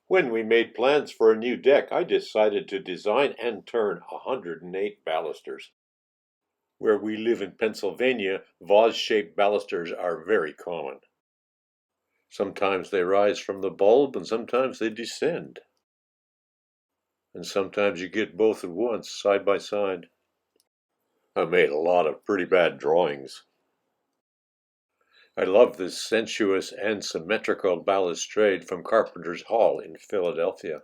When we made plans for a new deck, I decided to design and turn 108 balusters. Where we live in Pennsylvania, vase-shaped balusters are very common. Sometimes they rise from the bulb and sometimes they descend. And sometimes you get both at once, side by side. I made a lot of pretty bad drawings. I love this sensuous and symmetrical balustrade from Carpenter's Hall in Philadelphia.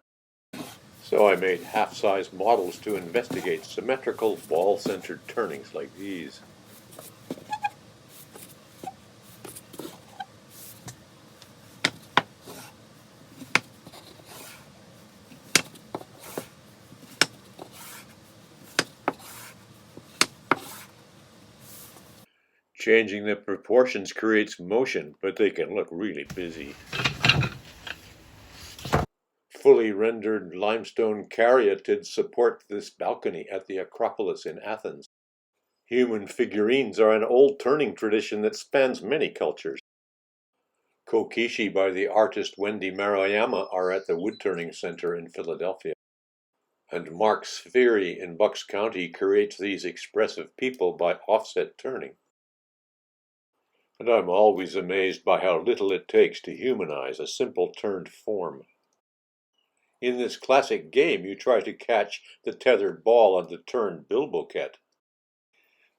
So I made half-size models to investigate symmetrical ball-centered turnings like these. Changing the proportions creates motion, but they can look really busy. Fully rendered limestone caryatids support this balcony at the Acropolis in Athens. Human figurines are an old turning tradition that spans many cultures. Kokishi by the artist Wendy Maruyama are at the Wood Turning Center in Philadelphia. And Mark Spheri in Bucks County creates these expressive people by offset turning. And I'm always amazed by how little it takes to humanize a simple turned form. In this classic game, you try to catch the tethered ball on the turned bilboquet.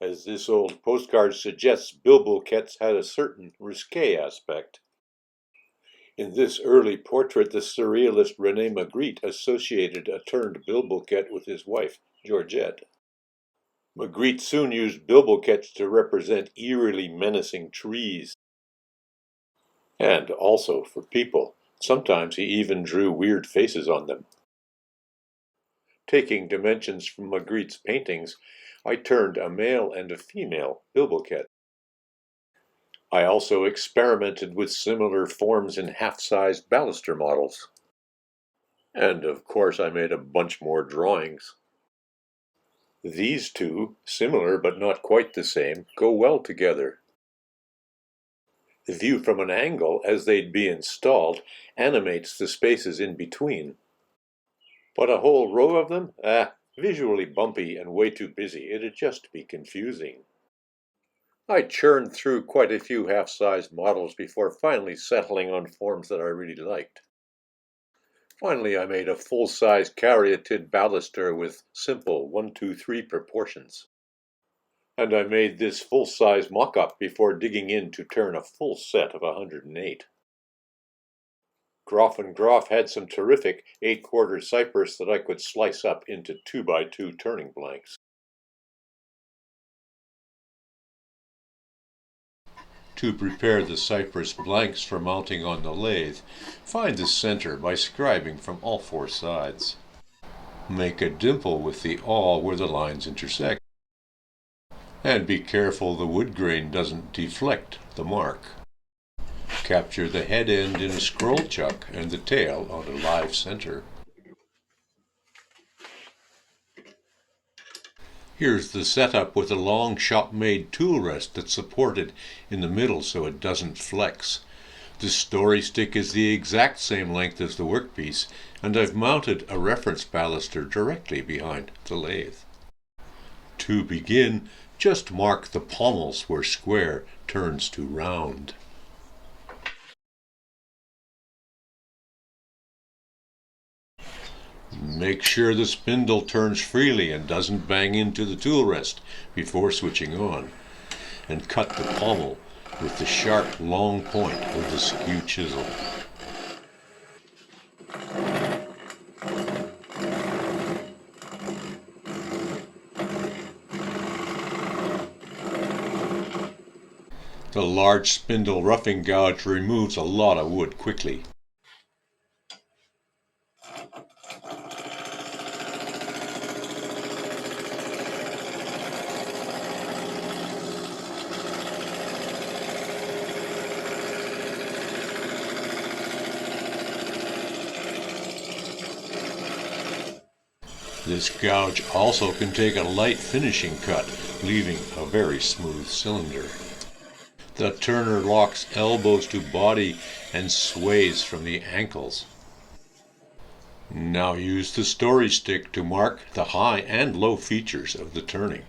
As this old postcard suggests, bilboquets had a certain risque aspect. In this early portrait, the surrealist René Magritte associated a turned bilboquet with his wife, Georgette. Magritte soon used bilboquets to represent eerily menacing trees. And also for people. Sometimes he even drew weird faces on them. Taking dimensions from Magritte's paintings, I turned a male and a female bilboquet. I also experimented with similar forms in half-sized baluster models. And of course I made a bunch more drawings. These two, similar but not quite the same, go well together. The view from an angle, as they'd be installed, animates the spaces in between. But a whole row of them? Visually bumpy and way too busy. It'd just be confusing. I churned through quite a few half-sized models before finally settling on forms that I really liked. Finally, I made a full-size caryatid baluster with simple 1-2-3 proportions. And I made this full-size mock-up before digging in to turn a full set of 108. Groff & Groff had some terrific 8-quarter cypress that I could slice up into 2x2 turning blanks. To prepare the cypress blanks for mounting on the lathe, find the center by scribing from all 4 sides. Make a dimple with the awl where the lines intersect. And be careful the wood grain doesn't deflect the mark. Capture the head end in a scroll chuck and the tail on a live center. Here's the setup with a long shop-made tool rest that's supported in the middle so it doesn't flex. The story stick is the exact same length as the workpiece, and I've mounted a reference baluster directly behind the lathe. To begin, just mark the pommels where square turns to round. Make sure the spindle turns freely and doesn't bang into the tool rest before switching on. And cut the pommel with the sharp long point of the skew chisel. The large spindle roughing gouge removes a lot of wood quickly. This gouge also can take a light finishing cut, leaving a very smooth cylinder. The turner locks elbows to body and sways from the ankles. Now use the story stick to mark the high and low features of the turning.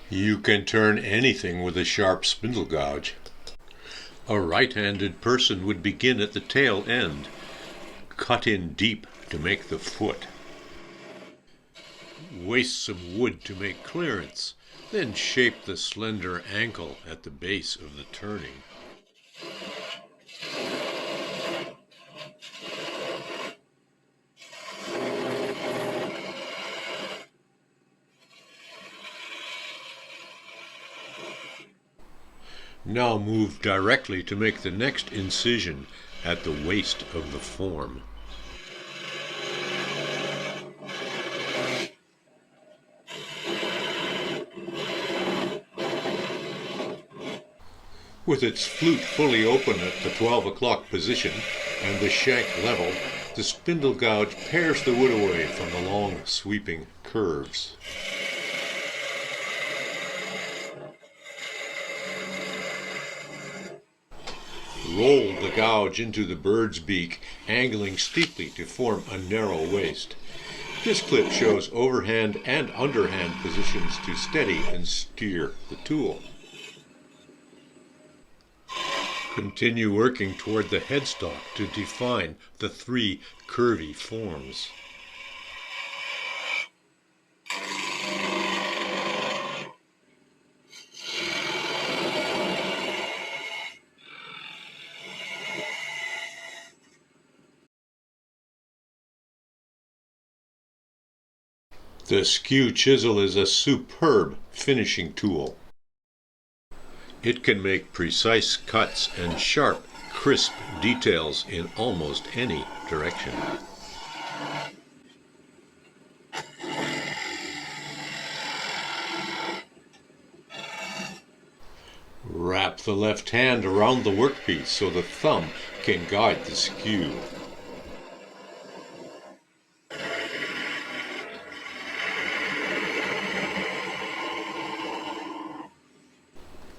You can turn anything with a sharp spindle gouge. A right-handed person would begin at the tail end. Cut in deep to make the foot. Waste some wood to make clearance, then shape the slender ankle at the base of the turning. Now move directly to make the next incision at the waist of the form. With its flute fully open at the 12 o'clock position and the shank level, the spindle gouge pares the wood away from the long sweeping curves. Roll the gouge into the bird's beak, angling steeply to form a narrow waist. This clip shows overhand and underhand positions to steady and steer the tool. Continue working toward the headstock to define the three curvy forms. The skew chisel is a superb finishing tool. It can make precise cuts and sharp, crisp details in almost any direction. Wrap the left hand around the workpiece so the thumb can guide the skew.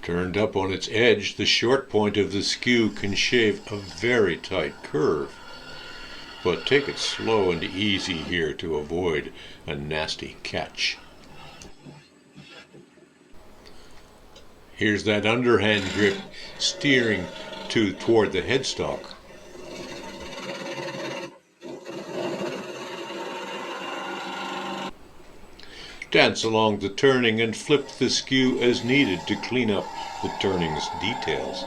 Turned up on its edge, the short point of the skew can shave a very tight curve. But take it slow and easy here to avoid a nasty catch. Here's that underhand grip steering toward the headstock. Dance along the turning and flip the skew as needed to clean up the turning's details.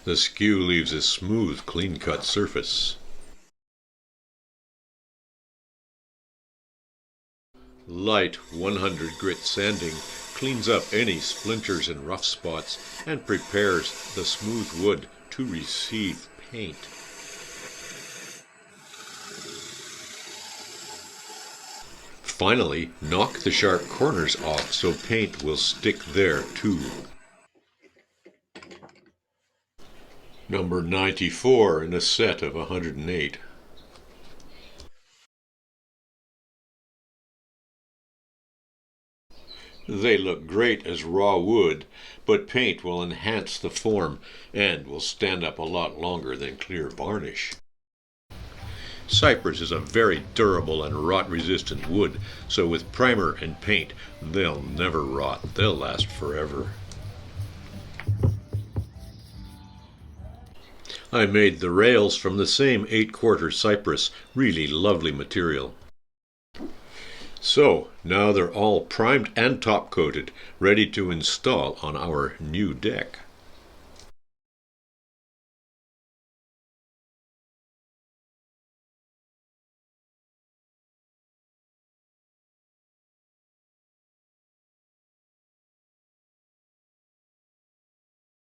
The skew leaves a smooth, clean-cut surface. Light 100 grit sanding cleans up any splinters and rough spots and prepares the smooth wood to receive paint. Finally, knock the sharp corners off so paint will stick there too. Number 94 in a set of 108. They look great as raw wood, but paint will enhance the form and will stand up a lot longer than clear varnish. Cypress is a very durable and rot-resistant wood, so with primer and paint, they'll never rot. They'll last forever. I made the rails from the same 8/4 cypress, really lovely material. So, now they're all primed and top-coated, ready to install on our new deck.